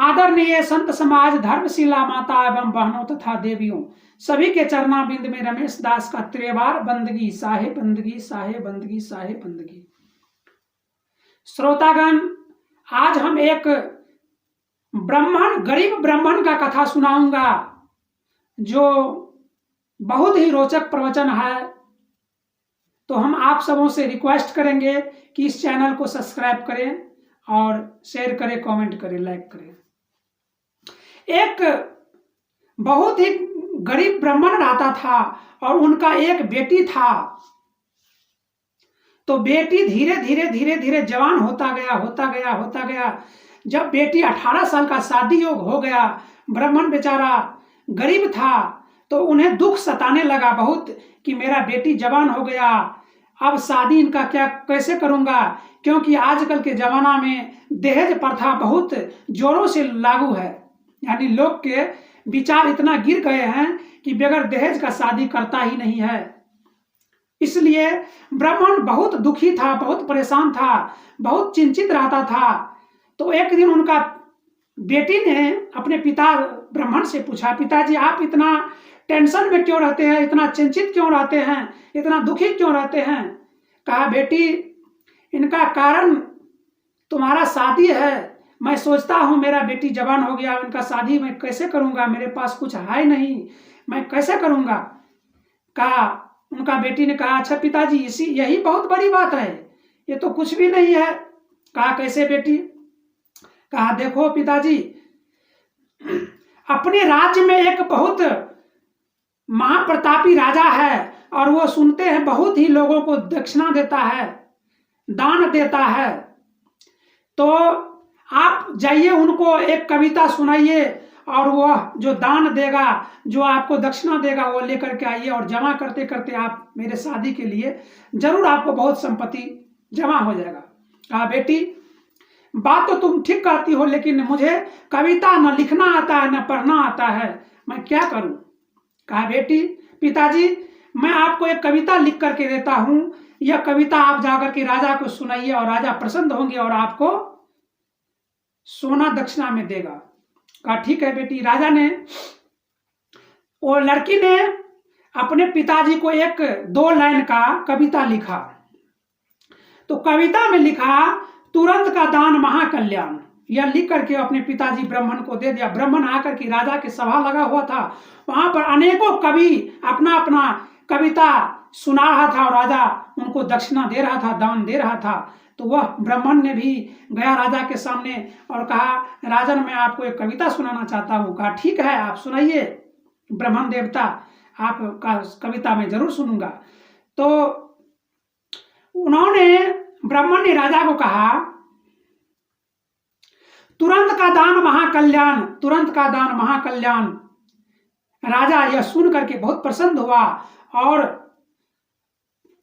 आदरणीय संत समाज, धर्मशिला माता एवं बहनों तथा देवियों, सभी के चरणाबिंद में रमेश दास का त्रिवार बंदगी, साहे बंदगी, साहे बंदगी, साहे बंदगी। श्रोतागण, आज हम एक गरीब ब्राह्मण का कथा सुनाऊंगा जो बहुत ही रोचक प्रवचन है। तो हम आप सबों से रिक्वेस्ट करेंगे कि इस चैनल को सब्सक्राइब करें और शेयर करें, कमेंट करें, लाइक करें। एक बहुत ही गरीब ब्राह्मण रहता था और उनका एक बेटी था। तो बेटी धीरे धीरे जवान होता गया। जब बेटी 18 साल का शादी योग हो गया, ब्राह्मण बेचारा गरीब था, तो उन्हें दुख सताने लगा बहुत कि मेरा बेटी जवान हो गया, अब शादी इनका क्या कैसे करूंगा, क्योंकि आजकल के जमाना में दहेज प्रथा बहुत जोरों से लागू है। यानी लोग के विचार इतना गिर गए हैं कि बगैर दहेज का शादी करता ही नहीं है। इसलिए ब्राह्मण बहुत दुखी था, बहुत परेशान था, बहुत चिंतित रहता था। तो एक दिन उनका बेटी ने अपने पिता ब्राह्मण से पूछा, पिताजी आप इतना टेंशन में क्यों रहते हैं, इतना चिंतित क्यों रहते हैं, इतना दुखी क्यों रहते हैं? कहा, बेटी इनका कारण तुम्हारा शादी है। मैं सोचता हूँ मेरा बेटी जवान हो गया, इनका शादी मैं कैसे करूँगा, मेरे पास कुछ है नहीं, मैं कैसे करूँगा? कहा, उनका बेटी ने कहा, अच्छा पिताजी यही बहुत बड़ी बात है, ये तो कुछ भी नहीं है। कहा, कैसे बेटी? कहा, देखो पिताजी, अपने राज्य में एक बहुत महाप्रतापी राजा है और वो सुनते हैं बहुत ही लोगों को दक्षिणा देता है, दान देता है। तो आप जाइए उनको एक कविता सुनाइए और वह जो दान देगा, जो आपको दक्षिणा देगा, वो लेकर के आइए और जमा करते करते आप मेरे शादी के लिए जरूर आपको बहुत संपत्ति जमा हो जाएगा। कहा, बेटी बात तो तुम ठीक कहती हो, लेकिन मुझे कविता न लिखना आता है न पढ़ना आता है, मैं क्या करूं? कहा, बेटी पिताजी मैं आपको एक कविता लिख करके देता हूं, यह कविता आप जाकर के राजा को सुनाइए और राजा प्रसन्न होंगे और आपको सोना दक्षिणा में देगा। कहा, ठीक है बेटी। राजा ने, वो लड़की ने अपने पिताजी को एक 2 लाइन का कविता लिखा। तो कविता में लिखा, तुरंत का दान महाकल्याण, यह लिख करके अपने पिताजी ब्राह्मण को दे दिया। ब्राह्मण आकर के राजा की सभा लगा हुआ था, वहां पर अनेकों कवि अपना अपना कविता सुना रहा था और राजा उनको दक्षिणा दे रहा था, दान दे रहा था। तो वह ब्राह्मण ने भी गया राजा के सामने और कहा, राजन मैं आपको एक कविता सुनाना चाहता हूँ। कहा, ठीक है आप सुनाइए ब्राह्मण देवता, आपका कविता मैं जरूर सुनूंगा। तो ब्राह्मण ने राजा को कहा, तुरंत का दान महाकल्याण, तुरंत का दान महाकल्याण। राजा यह सुन करके बहुत प्रसन्न हुआ और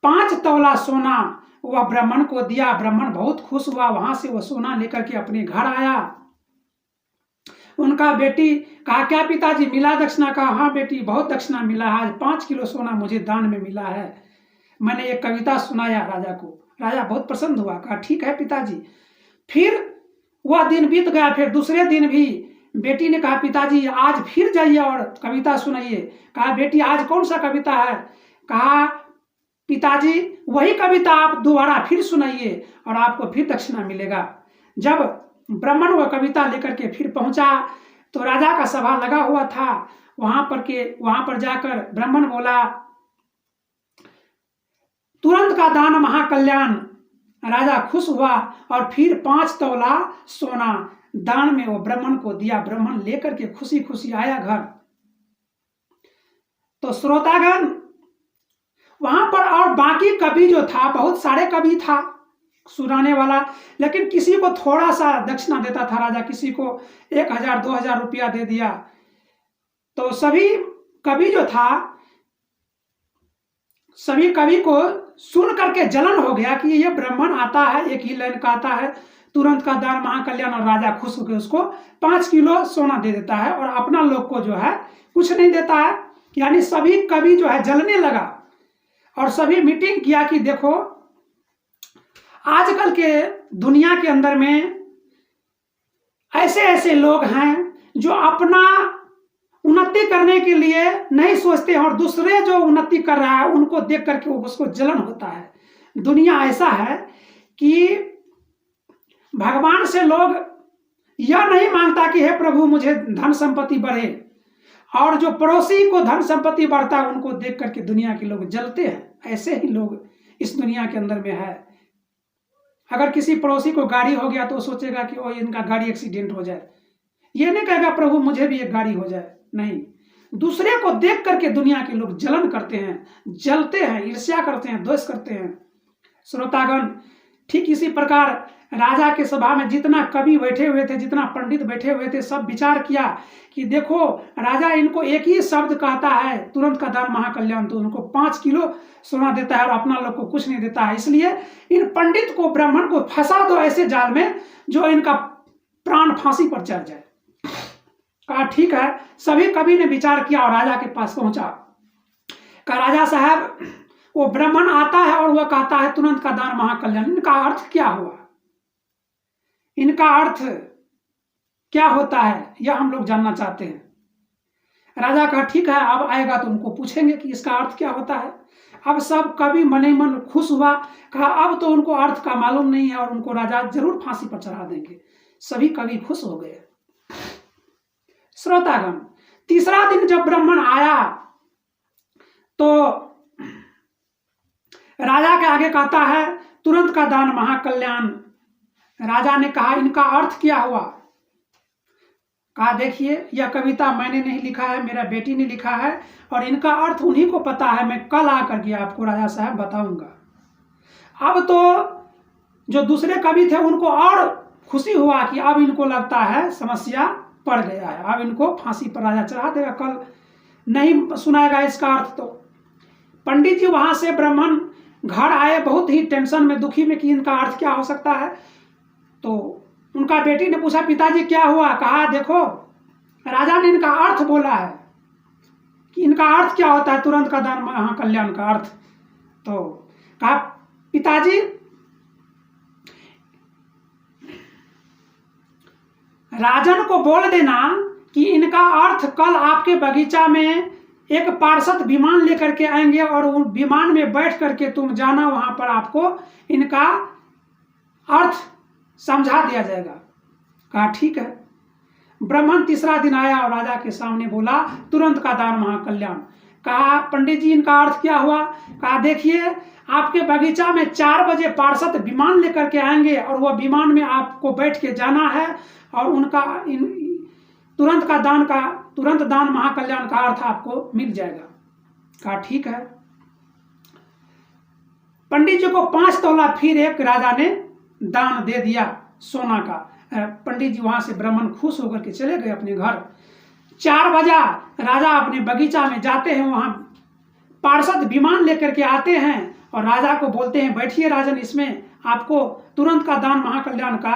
5 तोला सोना वह ब्राह्मण को दिया। ब्राह्मण बहुत खुश हुआ, वहां से वह सोना लेकर के अपने घर आया। उनका बेटी कहा, क्या पिताजी मिला दक्षिणा? कहा, हाँ बेटी बहुत दक्षिणा मिला, आज 5 किलो सोना मुझे दान में मिला है, मैंने एक कविता सुनाया राजा को। राजा बहुत प्रसन्न हुआ। कहा, ठीक है पिताजी। फिर वह दिन बीत गया। फिर दूसरे दिन भी बेटी ने कहा, पिताजी आज फिर जाइए और कविता सुनाइए। कहा, बेटी आज कौन सा कविता है? कहा, पिताजी वही कविता आप दोबारा फिर सुनाइए और आपको फिर दक्षिणा मिलेगा। जब ब्राह्मण वह कविता लेकर के फिर पहुंचा तो राजा का सभा लगा हुआ था, वहां पर जाकर ब्राह्मण बोला, तुरंत का दान महाकल्याण। राजा खुश हुआ और फिर 5 तोला सोना दान में वो ब्राह्मण को दिया। ब्राह्मण लेकर के खुशी खुशी आया घर। तो श्रोतागण, वहां पर और बाकी कवि जो था, बहुत सारे कवि था सुनाने वाला, लेकिन किसी को थोड़ा सा दक्षिणा देता था राजा, किसी को 1000-2000 रुपया दे दिया। तो सभी कवि जो था, सभी कवि को सुन करके जलन हो गया कि ये ब्राह्मण आता है, एक ही लाइन का आता है, तुरंत का दान महाकल्याण, और राजा खुश होकर उसको 5 किलो सोना दे देता है और अपना लोग को जो है कुछ नहीं देता है। यानी सभी कवि जो है जलने लगा और सभी मीटिंग किया कि देखो आजकल के दुनिया के अंदर में ऐसे ऐसे लोग हैं जो अपना उन्नति करने के लिए नहीं सोचते हैं और दूसरे जो उन्नति कर रहा है उनको देख करके उसको जलन होता है। दुनिया ऐसा है कि भगवान से लोग यह नहीं मांगता कि हे प्रभु मुझे धन संपत्ति बढ़े, और जो पड़ोसी को धन संपत्ति बढ़ता है उनको देख करके दुनिया के लोग जलते हैं। ऐसे ही लोग इस दुनिया के अंदर में है। अगर किसी पड़ोसी को गाड़ी हो गया तो सोचेगा कि ओ इनका गाड़ी एक्सीडेंट हो जाए, ये नहीं कहेगा प्रभु मुझे भी एक गाड़ी हो जाए। नहीं, दूसरे को देख करके दुनिया के लोग जलन करते हैं, जलते हैं, ईर्ष्या करते हैं, द्वेष करते हैं। श्रोतागण, ठीक इसी प्रकार राजा के सभा में जितना कवि बैठे हुए थे, जितना पंडित बैठे हुए थे, सब विचार किया कि देखो राजा इनको एक ही शब्द कहता है तुरंत का दान महाकल्याण, तो उनको 5 किलो सोना देता है और अपना लोग को कुछ नहीं देता है। इसलिए इन पंडित को, ब्राह्मण को फंसा दो ऐसे जाल में जो इनका प्राण फांसी पर चढ़ जाए। कहा ठीक है। सभी कवि ने विचार किया और राजा के पास पहुंचा। कहा राजा साहब, वो ब्राह्मण आता है और वह कहता है तुरंत का दान महाकल्याण, इनका अर्थ क्या हुआ? इनका अर्थ क्या होता है यह हम लोग जानना चाहते हैं। राजा कहा ठीक है, अब आएगा तो उनको पूछेंगे कि इसका अर्थ क्या होता है। अब सब कवि मन ही मन खुश हुआ। कहा अब तो उनको अर्थ का मालूम नहीं है और उनको राजा जरूर फांसी पर चढ़ा देंगे। सभी कवि खुश हो गए। श्रोतागण, तीसरा दिन जब ब्राह्मण आया तो राजा के आगे कहता है तुरंत का दान महाकल्याण। राजा ने कहा इनका अर्थ क्या हुआ? कहा देखिए यह कविता मैंने नहीं लिखा है, मेरा बेटी ने लिखा है और इनका अर्थ उन्हीं को पता है। मैं कल आकर के आपको राजा साहब बताऊंगा। अब तो जो दूसरे कवि थे उनको और खुशी हुआ कि अब इनको लगता है समस्या पड़ गया है, अब इनको फांसी पर राजा चढ़ा देगा, कल नहीं सुनाएगा इसका अर्थ। तो पंडित जी वहां से ब्राह्मण घर आए बहुत ही टेंशन में, दुखी में कि इनका अर्थ क्या हो सकता है। तो उनका बेटी ने पूछा पिताजी क्या हुआ? कहा देखो राजा ने इनका अर्थ बोला है कि इनका अर्थ क्या होता है तुरंत का दान महाकल्याण का अर्थ। तो कहा पिताजी राजन को बोल देना कि इनका अर्थ कल आपके बगीचा में एक पार्षद विमान लेकर के आएंगे और उन विमान में बैठ करके तुम जाना, वहां पर आपको इनका अर्थ समझा दिया जाएगा। कहा ठीक है। ब्राह्मण तीसरा दिन आया और राजा के सामने बोला तुरंत का दान महाकल्याण। कहा पंडित जी इनका अर्थ क्या हुआ? कहा देखिए आपके बगीचा में 4 बजे पार्षद विमान लेकर के आएंगे और वह विमान में आपको बैठ के जाना है और उनका तुरंत दान महाकल्याण का अर्थ आपको मिल जाएगा। कहा ठीक है। पंडित जी को 5 तोला फिर एक राजा ने दान दे दिया सोना का। पंडित जी वहां से ब्राह्मण खुश होकर के चले गए अपने घर। 4 बजा राजा अपने बगीचा में जाते हैं, वहां पार्षद विमान लेकर के आते हैं और राजा को बोलते हैं बैठिए राजन, इसमें आपको तुरंत का दान महाकल्याण का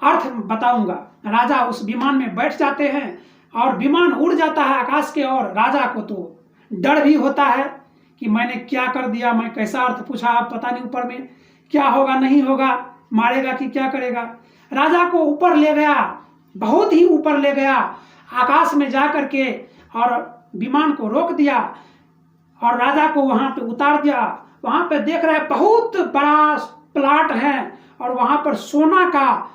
अर्थ बताऊंगा। राजा उस विमान में बैठ जाते हैं और विमान उड़ जाता है आकाश के ओर। राजा को तो डर भी होता है कि मैंने क्या कर दिया, मैं कैसा अर्थ पूछा, अब पता नहीं ऊपर में क्या होगा, नहीं होगा, मारेगा कि क्या करेगा। राजा को ऊपर ले गया, बहुत ही ऊपर ले गया, आकाश में जा करके और विमान को रोक दिया और राजा को वहां पे उतार दिया। वहां पे देख रहे हैं बहुत बड़ा प्लाट है और वहां पर सोना का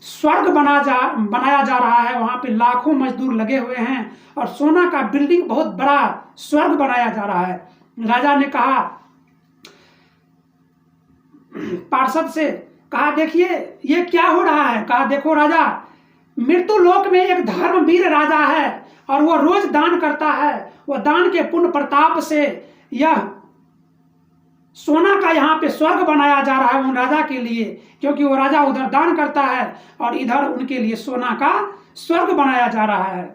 स्वर्ग बनाया जा रहा है। वहां पे लाखों मजदूर लगे हुए हैं और सोना का बिल्डिंग, बहुत बड़ा स्वर्ग बनाया जा रहा है। राजा ने कहा पार्षद से, कहा देखिए ये क्या हो रहा है? कहा देखो राजा, मृत्यु लोक में एक धर्मवीर राजा है और वह रोज दान करता है। वह दान के पुण्य प्रताप से यह सोना का यहाँ पे स्वर्ग बनाया जा रहा है उन राजा के लिए, क्योंकि वो राजा उधर दान करता है और इधर उनके लिए सोना का स्वर्ग बनाया जा रहा है।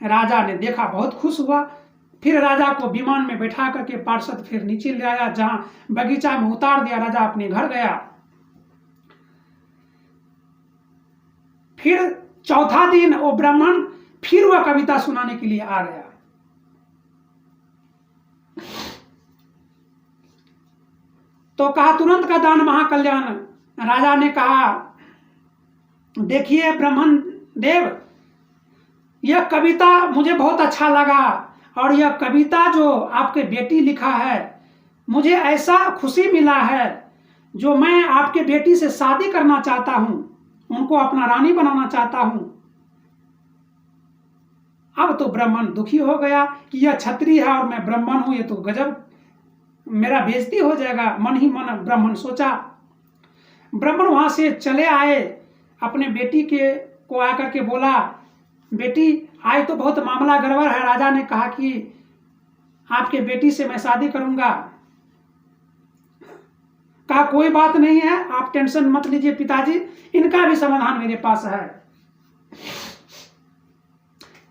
राजा ने देखा, बहुत खुश हुआ। फिर राजा को विमान में बैठा करके पार्षद फिर नीचे ले आया, जहां बगीचा में उतार दिया। राजा अपने घर गया। फिर चौथा दिन वो ब्राह्मण फिर वह कविता सुनाने के लिए आ गया। तो कहा तुरंत का दान महाकल्याण। राजा ने कहा देखिए ब्राह्मण देव, यह कविता मुझे बहुत अच्छा लगा, और यह कविता जो आपके बेटी लिखा है, मुझे ऐसा खुशी मिला है, जो मैं आपके बेटी से शादी करना चाहता हूं, उनको अपना रानी बनाना चाहता हूं। अब तो ब्राह्मण दुखी हो गया कि यह क्षत्रिय है और मैं ब्राह्मण हूं, ये तो गजब, मेरा बेइज्जती हो जाएगा, मन ही मन ब्राह्मण सोचा। ब्राह्मण वहां से चले आए, अपने बेटी के को आकर के बोला, बेटी आज तो बहुत मामला गड़बड़ है, राजा ने कहा कि आपके बेटी से मैं शादी करूंगा। कहा कोई बात नहीं है, आप टेंशन मत लीजिए पिताजी, इनका भी समाधान मेरे पास है।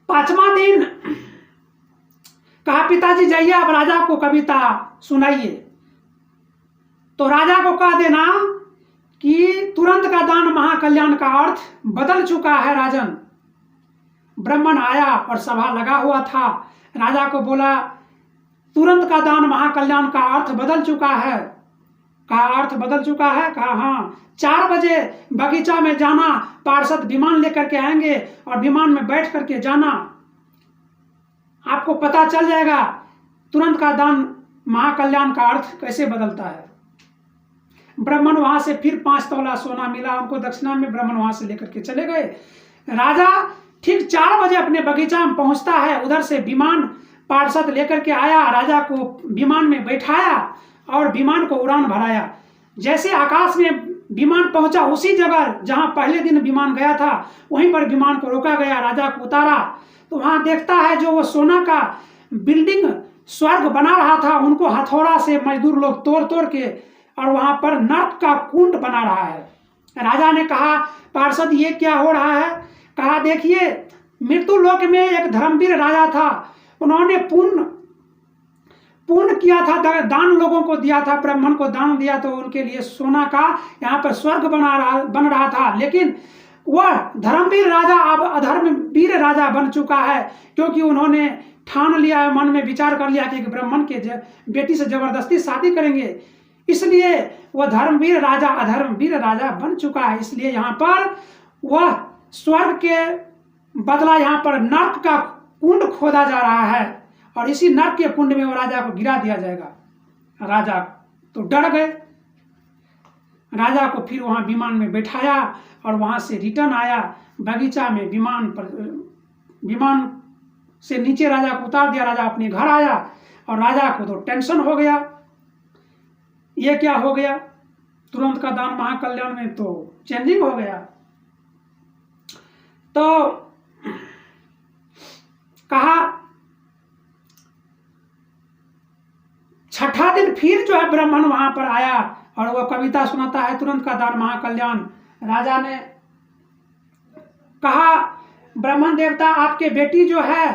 5वां दिन कहा पिताजी जाइए आप राजा को कविता सुनाइए। तो राजा को कह देना कि तुरंत का दान महाकल्याण का अर्थ बदल चुका है राजन। ब्राह्मण आया और सभा लगा हुआ था, राजा को बोला तुरंत का दान महाकल्याण का अर्थ बदल चुका है। कहा अर्थ बदल चुका है? कहा हाँ, 4 बजे बगीचा में जाना, पार्षद विमान लेकर के आएंगे और विमान में बैठ करके जाना, आपको पता चल जाएगा तुरंत का दान महाकल्याण का अर्थ कैसे बदलता है। ब्राह्मण वहां से फिर 5 तोला सोना मिला उनको दक्षिणा में, ब्राह्मण वहां से लेकर के चले गए। राजा ठीक 4 बजे अपने बगीचा में पहुंचता है, उधर से विमान पार्षद लेकर के आया, राजा को विमान में बैठाया और विमान को उड़ान भराया। जैसे आकाश में विमान पहुंचा, उसी जगह जहां पहले दिन विमान गया था वहीं पर विमान को रोका गया, राजा को उतारा तो वहां देखता है जो वो सोना का बिल्डिंग स्वर्ग बना रहा था, उनको हथौड़ा से मजदूर लोग तोड़ तोड़ के, और वहां पर नर्क का कुंड बना रहा है। राजा ने कहा पार्षद ये क्या हो रहा है? कहा देखिए मृत्यु लोक में एक धर्मवीर राजा था, उन्होंने पुण्य किया था, दान लोगों को दिया था, ब्राह्मण को दान दिया, तो उनके लिए सोना का यहाँ पर स्वर्ग बन रहा था। लेकिन वह धर्मवीर राजा अब अधर्मवीर राजा बन चुका है, क्योंकि उन्होंने ठान लिया है, मन में विचार कर लिया कि ब्राह्मण के बेटी से जबरदस्ती शादी करेंगे, इसलिए वह धर्मवीर राजा अधर्मवीर राजा बन चुका है। इसलिए यहाँ पर वह स्वर्ग के बदला यहाँ पर नर्क का कुंड खोदा जा रहा है, और इसी नर्क के कुंड में वो राजा को गिरा दिया जाएगा। राजा तो डर गए, राजा को फिर वहां विमान में बैठाया और वहां से रिटर्न आया बगीचा में, विमान से नीचे राजा को उतार दिया, राजा अपने घर आया और राजा को तो टेंशन हो गया, ये क्या हो गया, तुरंत का दान महाकल्याण में तो चेंजिंग हो गया। तो कहा 6ठा दिन फिर जो है ब्राह्मण वहां पर आया और वह कविता सुनाता है तुरंत का दान महाकल्याण। राजा ने कहा ब्राह्मण देवता आपके बेटी जो है,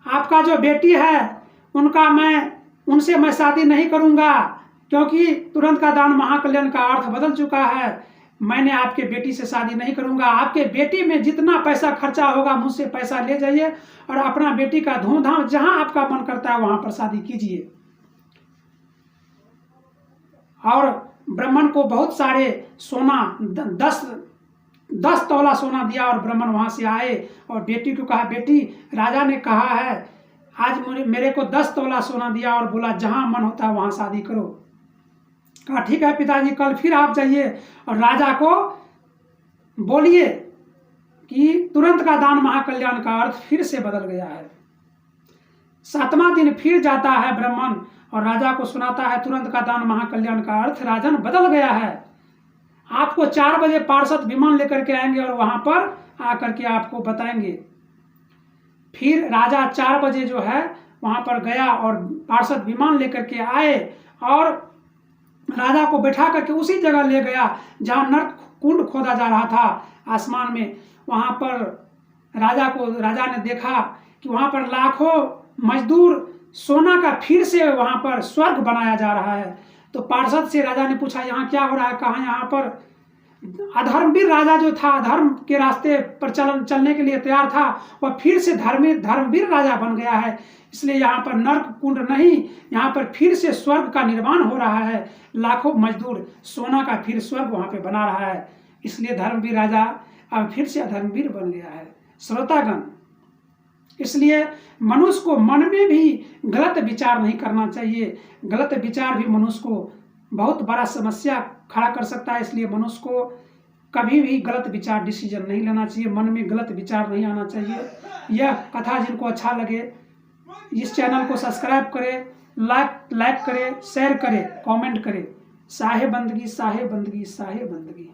आपका जो बेटी है उनसे मैं शादी नहीं करूंगा, क्योंकि तुरंत का दान महाकल्याण का अर्थ बदल चुका है, मैंने आपके बेटी से शादी नहीं करूंगा। आपके बेटी में जितना पैसा खर्चा होगा मुझसे पैसा ले जाइए और अपना बेटी का धूमधाम जहां आपका मन करता है वहां पर शादी कीजिए। और ब्राह्मण को बहुत सारे सोना 10 तोला सोना दिया और ब्राह्मण वहां से आए और बेटी को कहा बेटी राजा ने कहा है आज मेरे को 10 तोला सोना दिया और बोला जहां मन होता है वहां शादी करो। कहा ठीक है पिताजी, कल फिर आप जाइए और राजा को बोलिए कि तुरंत का दान महाकल्याण का अर्थ फिर से बदल गया है। 7वां दिन फिर जाता है ब्राह्मण और राजा को सुनाता है तुरंत का दान महाकल्याण का अर्थ राजन बदल गया है, आपको 4 बजे पार्षद विमान लेकर के आएंगे और वहां पर आकर के आपको बताएंगे। फिर राजा 4 बजे जो है वहां पर गया और पार्षद विमान लेकर के आए और राजा को बैठा करके उसी जगह ले गया जहां नर्क कुंड खोदा जा रहा था आसमान में। वहां पर राजा ने देखा कि वहां पर लाखों मजदूर सोना का फिर से वहां पर स्वर्ग बनाया जा रहा है। तो पार्षद से राजा ने पूछा यहाँ क्या हो रहा है? कहा यहाँ पर अधर्मवीर राजा जो था, धर्म के रास्ते पर चलने के लिए तैयार था, वह फिर से धर्मवीर राजा बन गया है, इसलिए यहाँ पर नर्क कुंड नहीं, यहाँ पर फिर से स्वर्ग का निर्माण हो रहा है। लाखों मजदूर सोना का फिर स्वर्ग वहां पे बना रहा है। इसलिए धर्मवीर राजा अब फिर से अधर्मवीर बन गया है। श्रोतागण, इसलिए मनुष्य को मन में भी गलत विचार नहीं करना चाहिए। गलत विचार भी मनुष्य को बहुत बड़ा समस्या खड़ा कर सकता है। इसलिए मनुष्य को कभी भी गलत विचार डिसीजन नहीं लेना चाहिए, मन में गलत विचार नहीं आना चाहिए। यह कथा जिनको अच्छा लगे इस चैनल को सब्सक्राइब करें, लाइक करें, शेयर करें, कमेंट करें। साहे बंदगी, साहे बंदगी, साहे बंदगी।